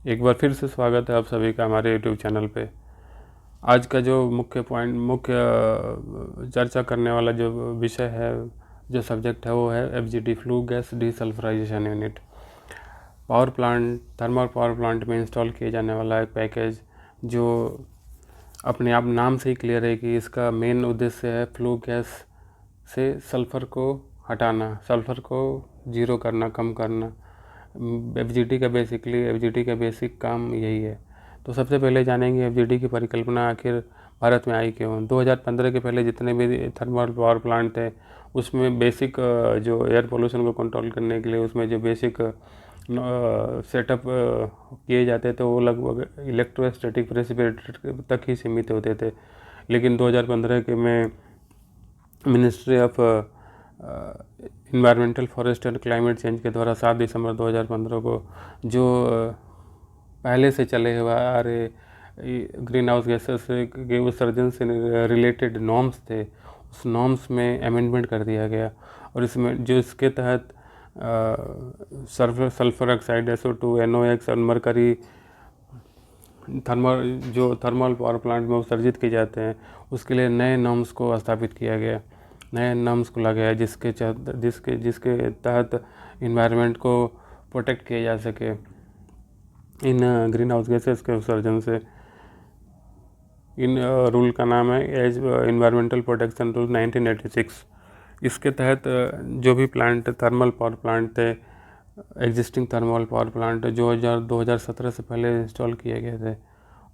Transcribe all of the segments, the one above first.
एक बार फिर से स्वागत है आप सभी का हमारे यूट्यूब चैनल पे। आज का जो मुख्य चर्चा करने वाला जो विषय है, जो सब्जेक्ट है, वो है FGD, flue gas desulphurisation unit. Power plant, thermal power plant में इंस्टॉल किए जाने वाला एक पैकेज जो अपने आप नाम से ही क्लियर है कि इसका मेन उद्देश्य है फ्लू गैस से सल्फ़र को हटाना, सल्फ़र को जीरो करना, कम करना। एफजीडी का बेसिक काम यही है। तो सबसे पहले जानेंगे एफजीडी की परिकल्पना आखिर भारत में आई क्यों। 2015 के पहले जितने भी थर्मल पावर प्लांट थे उसमें बेसिक जो एयर पोल्यूशन को कंट्रोल करने के लिए उसमें जो बेसिक सेटअप किए जाते थे वो लगभग इलेक्ट्रोस्टैटिक प्रेसिपिटेटर तक ही सीमित होते थे। लेकिन 2015 के में ministry of environmental, forest and climate change के द्वारा 7 दिसंबर 2015 को जो पहले से चले हुए आ रहे ग्रीन हाउस गैसेस के उत्सर्जन से रिलेटेड नॉर्म्स थे, उस नॉर्म्स में अमेंडमेंट कर दिया गया। और इसमें जो इसके तहत सल्फर ऑक्साइड, SO2, NOx और मरकरी थर्मल पावर प्लांट में उत्सर्जित किए जाते हैं, उसके लिए नए नॉर्म्स को स्थापित किया गया, नए नॉर्म्स को लगाया जिसके तहत इन्वायरमेंट को प्रोटेक्ट किया जा सके इन ग्रीन हाउस गैसेस के उत्सर्जन से। इन रूल का नाम है एज इन्वायरमेंटल प्रोटेक्शन रूल 1986। इसके तहत जो भी प्लांट, थर्मल पावर प्लांट थे, एग्जिस्टिंग थर्मल पावर प्लांट जो 2017 से पहले इंस्टॉल किए गए थे,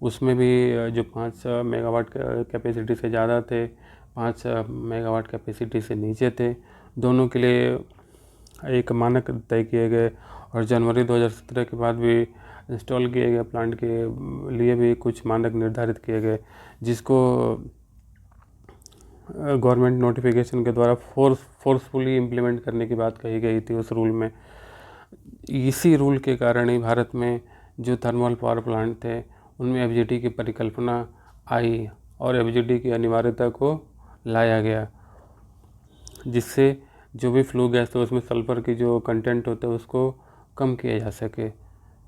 उसमें भी जो 5 मेगावाट कैपेसिटी से ज़्यादा थे, 5 मेगावाट कैपेसिटी से नीचे थे, दोनों के लिए एक मानक तय किए गए। और जनवरी 2017 के बाद भी इंस्टॉल किए गए प्लांट के लिए भी कुछ मानक निर्धारित किए गए, जिसको गवर्नमेंट नोटिफिकेशन के द्वारा फोर्सफुली इम्प्लीमेंट करने की बात कही गई थी उस रूल में। इसी रूल के कारण ही भारत में जो थर्मल पावर प्लांट थे उनमें एफजीडी की परिकल्पना आई और एफजीडी की अनिवार्यता को लाया गया, जिससे जो भी फ्लू गैस है उसमें सल्फर की जो कंटेंट होता है उसको कम किया जा सके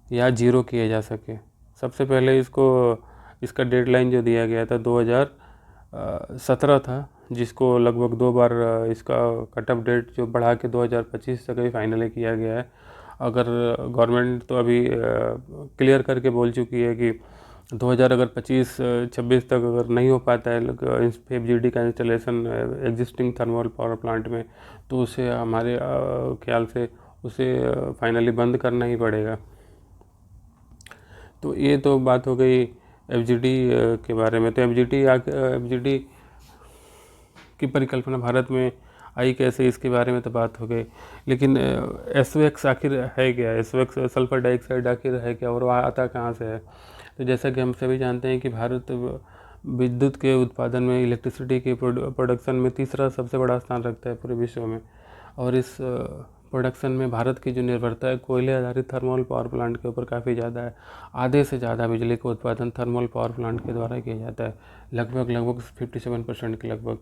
या जीरो किया जा सके। सबसे पहले इसका डेडलाइन जो दिया गया था 2017 था, जिसको लगभग 2 बार इसका कट ऑफ डेट जो बढ़ा के 2025 तक ही फाइनली किया गया है। अगर गवर्नमेंट तो अभी क्लियर करके बोल चुकी है कि 2025-26 तक अगर नहीं हो पाता है एफजीडी का installation existing thermal power plant में, तो उसे हमारे ख्याल से उसे फाइनली बंद करना ही पड़ेगा। तो ये तो बात हो गई एफजीडी के बारे में। तो एफजीडी की परिकल्पना भारत में आई कैसे, इसके बारे में तो बात हो गई। लेकिन SOx आखिर है क्या, SOx सल्फर डाइऑक्साइड आखिर है क्या और वह आता कहाँ से है। तो जैसा कि हम सभी जानते हैं कि भारत विद्युत के उत्पादन में, इलेक्ट्रिसिटी के प्रोडक्शन में तीसरा सबसे बड़ा स्थान रखता है पूरे विश्व में। और इस प्रोडक्शन में भारत की जो निर्भरता है कोयले आधारित थर्मल पावर प्लांट के ऊपर काफ़ी ज़्यादा है। आधे से ज़्यादा बिजली का उत्पादन थर्मल पावर प्लांट के द्वारा किया जाता है, लगभग 57% के लगभग।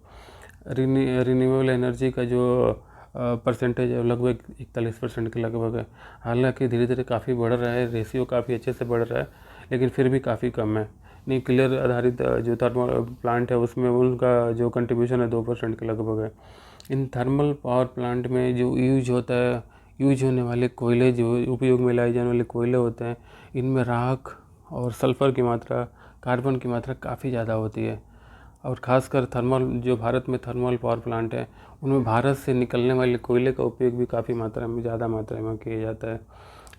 रिन्यूएबल एनर्जी का जो परसेंटेज है लगभग 41% के लगभग है। हालांकि धीरे धीरे काफ़ी बढ़ रहा है, रेशियो काफ़ी अच्छे से बढ़ रहा है, लेकिन फिर भी काफ़ी कम है। न्यूक्लियर आधारित जो थर्मल प्लांट है उसमें उनका जो कंट्रीब्यूशन है 2% के लगभग है। इन थर्मल पावर प्लांट में जो यूज होने वाले कोयले, जो उपयोग में लाए जाने वाले कोयले होते हैं, इनमें राख और सल्फ़र की मात्रा, कार्बन की मात्रा काफ़ी ज़्यादा होती है। और ख़ासकर जो भारत में थर्मल पावर प्लांट है उनमें भारत से निकलने वाले कोयले का उपयोग भी काफ़ी ज़्यादा मात्रा में किया जाता है,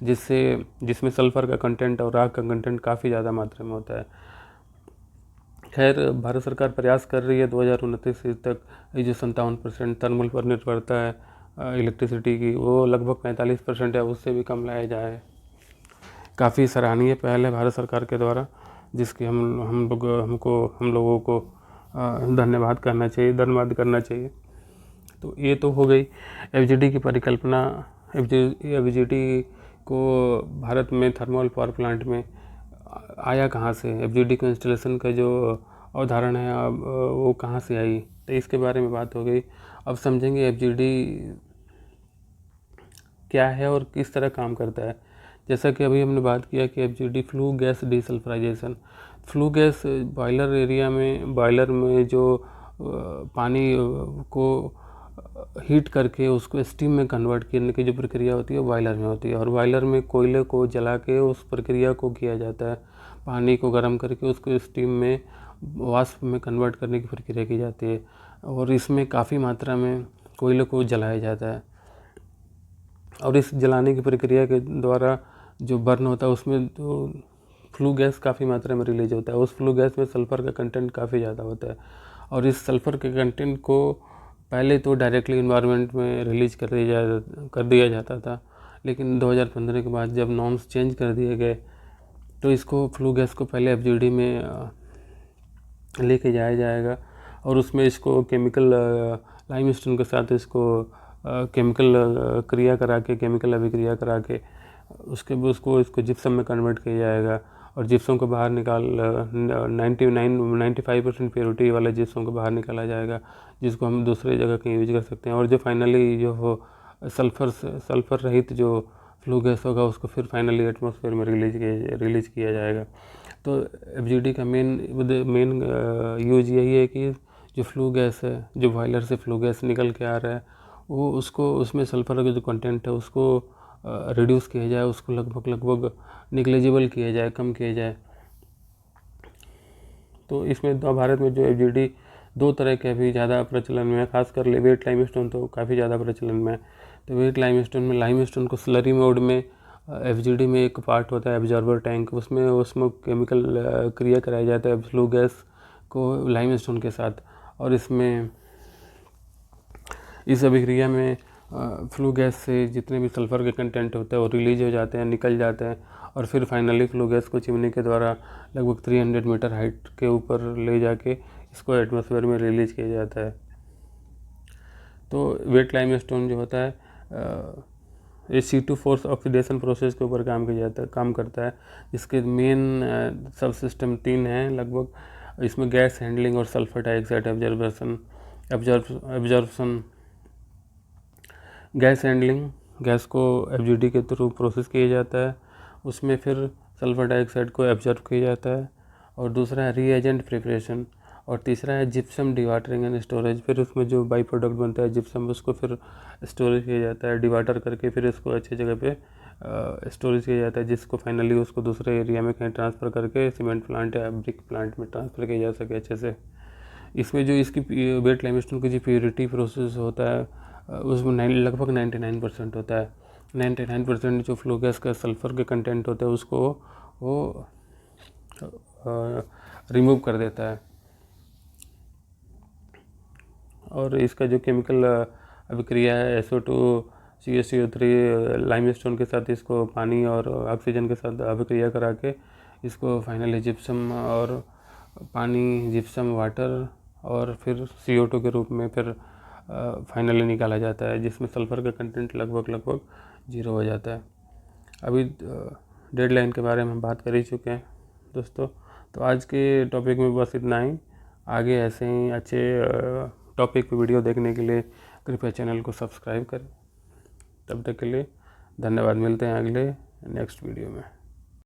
जिसमें सल्फ़र का कंटेंट और राख का कंटेंट काफ़ी ज़्यादा मात्रा में होता है। खैर, भारत सरकार प्रयास कर रही है 2029 तक ये जो 57% थर्मल पर निर्भरता है इलेक्ट्रिसिटी की, वो लगभग 45% है, उससे भी कम लाया जाए। काफ़ी सराहनीय पहल है भारत सरकार के द्वारा, जिसकी हम लोगों को धन्यवाद करना चाहिए। तो ये तो हो गई एफजीडी की परिकल्पना। एफजीडी को भारत में थर्मल पावर प्लांट में आया कहाँ से, एफजीडी को इंस्टॉलेशन का जो अवधारणा है वो कहाँ से आई, तो इसके बारे में बात हो गई। अब समझेंगे एफजीडी क्या है और किस तरह काम करता है। जैसा कि अभी हमने बात किया कि FGD flue gas desulphurisation, flue gas boiler area में, बॉयलर में जो पानी को हीट करके उसको स्टीम में कन्वर्ट करने की जो प्रक्रिया होती है वो बॉयलर में होती है। और बॉयलर में कोयले को जला के उस प्रक्रिया को किया जाता है, पानी को गर्म करके उसको स्टीम में, वाष्प में कन्वर्ट करने की प्रक्रिया की जाती है। और इसमें काफ़ी मात्रा में कोयले को जलाया जाता है, और इस जलाने की प्रक्रिया के द्वारा जो बर्न होता है उसमें तो फ्लू गैस काफ़ी मात्रा में रिलीज होता है। उस फ्लू गैस में सल्फ़र का कंटेंट काफ़ी ज़्यादा होता है, और इस सल्फ़र के कंटेंट को पहले तो डायरेक्टली इन्वायरमेंट में रिलीज कर दिया जाता था, लेकिन 2015 के बाद जब नॉर्म्स चेंज कर दिए गए तो इसको फ्लू गैस को पहले FGD में लेके जाया जाएगा, और उसमें इसको केमिकल लाइमस्टोन के साथ इसको केमिकल क्रिया करा के, केमिकल अभिक्रिया करा के इसको जिप्सम में कन्वर्ट किया जाएगा, और जिप्सम को बाहर निकाल 95% प्योरिटी वाला जिप्सम को बाहर निकाला जाएगा, जिसको हम दूसरे जगह कहीं यूज कर सकते हैं। और जो फाइनली जो हो सल्फ़र रहित जो फ्लू गैस होगा उसको फिर फाइनली एटमॉस्फेयर में रिलीज किया जाएगा। तो FGD का मेन यूज यही है कि जो फ्लू गैस है, जो बॉयलर से फ्लू गैस निकल के आ रहा है, वो उसमें सल्फ़र का जो कंटेंट है उसको रिड्यूस किया जाए, उसको लगभग निग्लिजिबल किया जाए, कम किया जाए। तो इसमें भारत में जो FGD दो तरह के अभी ज़्यादा प्रचलन में है, खासकर वेट लाइमस्टोन तो काफ़ी ज़्यादा प्रचलन में है। तो वेट लाइमस्टोन में लाइमस्टोन को स्लरी मोड में FGD में एक पार्ट होता है एब्जॉर्बर टैंक, उसमें केमिकल क्रिया कराया जाता है फ्लू गैस को लाइमस्टोन के साथ, और इस अभिक्रिया में फ्लू गैस से जितने भी सल्फ़र के कंटेंट होते हैं वो रिलीज हो जाते हैं, निकल जाते हैं, और फिर फाइनली फ्लू गैस को चिमनी के द्वारा लगभग 300 मीटर हाइट के ऊपर ले जाके इसको एटमॉस्फेयर में रिलीज किया जाता है। तो वेट लाइमस्टोन जो होता है ये C2 फोर्स ऑक्सीडेशन प्रोसेस के ऊपर काम करता है, जिसके मेन सब सिस्टम 3 हैं लगभग। इसमें गैस हैंडलिंग और sulphur dioxide absorption. Gas handling, gas को FGD के थ्रू प्रोसेस किया जाता है, उसमें फिर सल्फर डाइऑक्साइड को एब्जॉर्ब किया जाता है। और दूसरा है रीएजेंट प्रिपरेशन, और तीसरा है जिप्सम डिवाटरिंग एंड स्टोरेज। फिर उसमें जो बाई प्रोडक्ट बनता है जिप्सम, उसको फिर स्टोरेज किया जाता है, डिवाटर करके फिर इसको अच्छी जगह पे स्टोरेज किया जाता है, जिसको फाइनली उसको दूसरे एरिया में कहीं ट्रांसफ़र करके सीमेंट प्लांट या ब्रिक प्लांट में ट्रांसफ़र किया जा सके अच्छे से। इसमें जो इसकी वेट लाइमस्टोन की जो प्योरिटी प्रोसेस होता है उसमें लगभग 99% होता है। 99% जो फ्लू गैस का सल्फ़र के कंटेंट होता है उसको वो रिमूव कर देता है। और इसका जो केमिकल अभिक्रिया है SO2 CaCO3 लाइमस्टोन के साथ इसको पानी और ऑक्सीजन के साथ अभिक्रिया करा के इसको फाइनली जिप्सम और पानी, जिप्सम, वाटर और फिर CO2 के रूप में फिर फाइनली निकाला जाता है, जिसमें सल्फ़र का कंटेंट लगभग 0 हो जाता है। अभी डेडलाइन के बारे में हम बात कर ही चुके हैं दोस्तों। तो आज के टॉपिक में बस इतना ही। आगे ऐसे ही अच्छे टॉपिक पे वीडियो देखने के लिए कृपया चैनल को सब्सक्राइब करें। तब तक के लिए धन्यवाद। मिलते हैं अगले नेक्स्ट वीडियो में।